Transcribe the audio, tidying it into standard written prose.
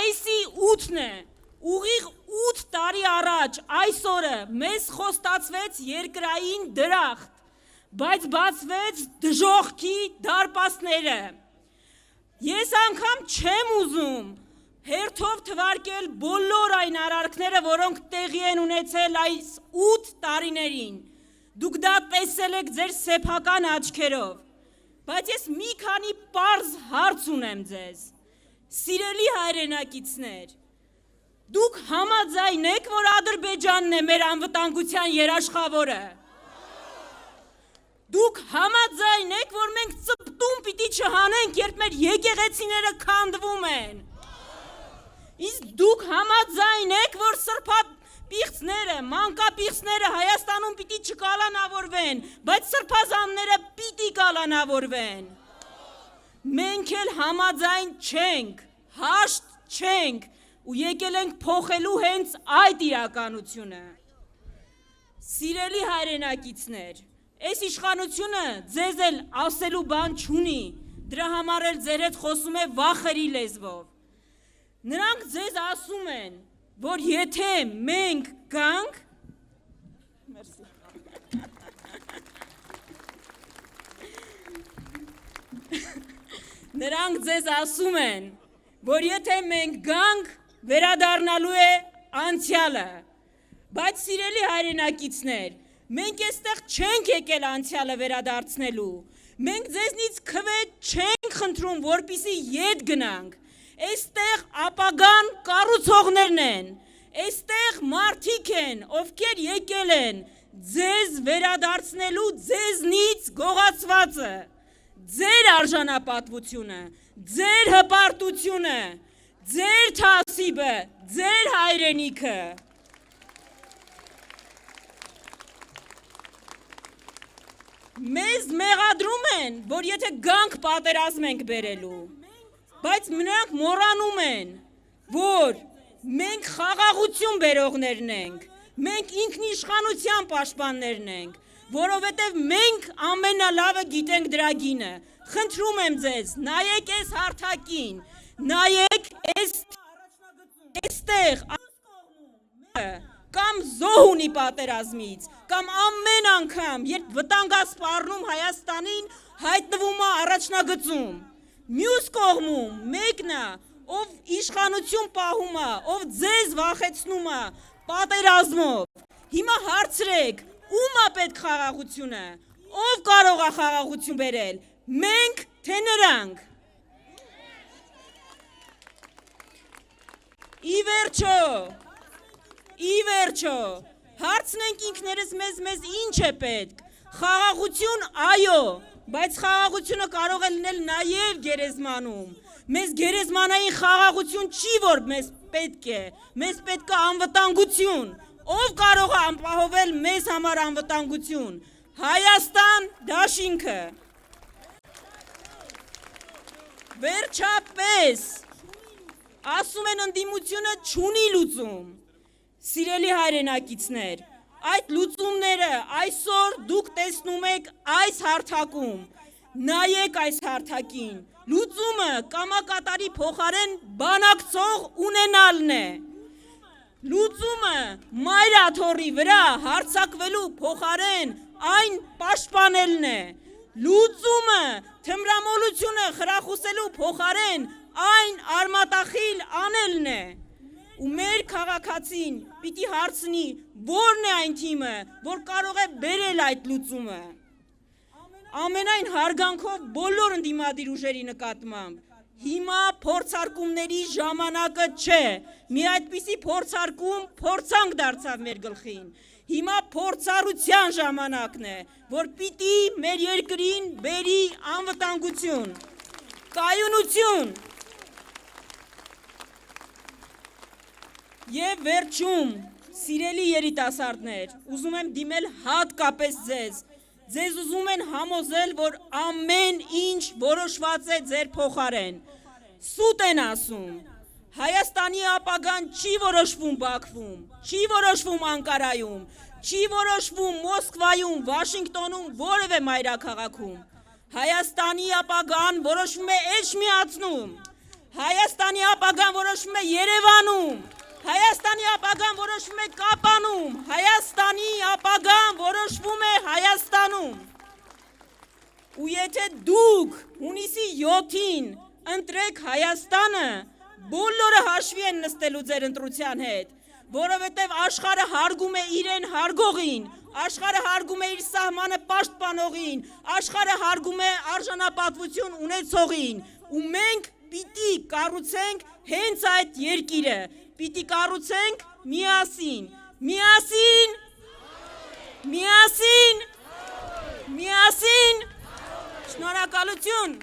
Մայիսի 8-ն է, ուղիղ 8 տարի առաջ այս օրը մեզ խոստացվեց երկրային դրախտ, բայց բացվեց դժոխքի դարպասները։ Ես անգամ չեմ ուզում հերթով թվարկել բոլոր այն արարքները, որոնք տեղի են ունեցել այս 8 տարիներին։ Դուք դա տեսել եք ձեր սեփական աչքերով, բայց ես մի քանի պարզ հարց ունեմ ձեզ։ Սիրելի հայրենակիցներ, դուք համաձայն եք, որ Ադրբեջանն է մեր անվտանգության երաշխավորը։ Դուք համաձայն եք, որ մենք ծպտում պիտի չհանենք, երբ մեր եկեղեցիները քանդվում են։ Իսկ դուք համաձայն եք, որ սրբապիղծները, մանկապիղծները Հայաստանում պիտի չկալանավորվեն, բայց սրբազանները պիտի կալանավորվեն։ Մենք էլ համաձայն չենք, հաշտ չենք ու եկել ենք փոխելու հենց այդ իրականությունը։ Սիրելի հայրենակիցներ, այս իշխանությունը ձեզ էլ ասելու բան չունի, դրա համար էլ ձեր հետ խոսում է վախերի լեզվով։ Նրանք ձեզ ասում են, որ եթե մենք գանք, նրանք ձեզ ասում են, որ եթե մենք գանք, վերադառնալու է անցյալը, բայց սիրելի հայրենակիցներ, մենք այստեղ չենք եկել անցյալը վերադարձնելու, մենք ձեզնից քվետ չենք խնդրում, որպեսզի ետ գնանք, այստեղ ապագան կառուցողներն են, այստեղ մարդիկ են, ովքեր եկել են ձեզ վերադարձնելու ձեզնից գողացվածը, ձեր արժանապատվությունը, ձեր հպարտությունը, ձեր թասիբը, ձեր հայրենիքը։ Մեզ մեղադրում են, որ եթե գանք պատերազմ ենք բերելու, բայց նրանք մոռանում են, որ մենք խաղաղություն բերողներն ենք, մենք ինքնիշխանության պաշտպաններն ենք, որովհետև մենք ամենալավը գիտենք դրա գինը։ Խնդրում եմ ձեզ, նայեք այս հարթակին, նայեք այստեղ կամ զոհ ունի պատերազմից, կամ ամեն անգամ, երբ վտանգ է սպառնում Հայաստանին, հայտնվում է առաջնագծում։ Մյուս կողմում մեկն է, ով իշխանություն պահում է, ով ձեզ վախեցնում է պատերազմով։ Հիմա հարցրեք, ում է պետք խաղաղությունը, ով կարող է խաղաղություն բերել, մենք թե նրանք։ Ի վերջո, հարցնենք ինքներս մեզ ինչ է պետք, խաղաղություն այո, բայց խաղաղությունը կարող է լինել նաև գերեզմանում, մեզ գերեզմանային խաղաղություն չի, որ մեզ պետք է անվտանգություն, ով կարող է ապահովել մեզ համար անվտանգություն, Հայաստան դաշինքը։ Վերջապես, ասում են ընդդիմությունը չունի լուծում, սիրելի հայրենակիցներ, այդ լուծումները այսօր դուք տեսնում եք այս հարթակում, նայեք այս հարթակին, լուծումը կամակատարի փոխարեն բանակցող ունենալն է, լուծումը մայրաթոռի վրա հարձակվելու փոխարեն այն պաշտպանելն է, լուծումը թմրամոլությունը խրախուսելու փոխարեն այն արմատախիլ անելն է, ու մեր քաղաքացին պիտի հարցնի, որն է այն թիմը, որ կարող է բերել այդ լուծումը։ Ամենայն հարգանքով բոլոր ընդդիմադիր ուժերի նկատմամբ, հիմա փորձարկումների ժամանակը չէ, մի այդպիսի փորձարկում փորձանք դարձավ մեր գլխին, հիմա փորձառության ժամանակն է, որ պիտի մեր երկրին բերի անվտանգություն, կայունություն, Եվ վերջում, սիրելի երիտասարդներ, ուզում եմ դիմել հատկապես ձեզ ուզում են համոզել, որ ամեն ինչ որոշված է ձեր փոխարեն, սուտ են ասում, Հայաստանի ապագան չի որոշվում Բաքվում, չի որոշվում Անկարայում, չի որոշվում Մոսկվայում, Վաշինգտոնում, որևէ մայրաքաղաքում, Հայաստանի ապագան որոշվում է Էջմիածնում, Հայաստանի ապագան որոշվում որոշվում է Երևանում, Հայաստանի ապագան որոշվում է Կապանում, Հայաստանի ապագան որոշվում է Հայաստանում։ Ու եթե դուք հունիսի 7-ին ընտրեք Հայաստանը, բոլորը հաշվի են նստելու ձեր ընտրության հետ, որովհետև աշխարհը հարգում է իրեն հարգողին, աշխարհը հարգում է իր սահմանը պաշտպանողին, աշխարհը հարգում է արժանապատվություն ունեցողին, ու մենք պիտի կառուցենք հենց այդ երկիրը, պիտի կառուցենք միասին, միասին, միասին, միասին, շնորհակալություն։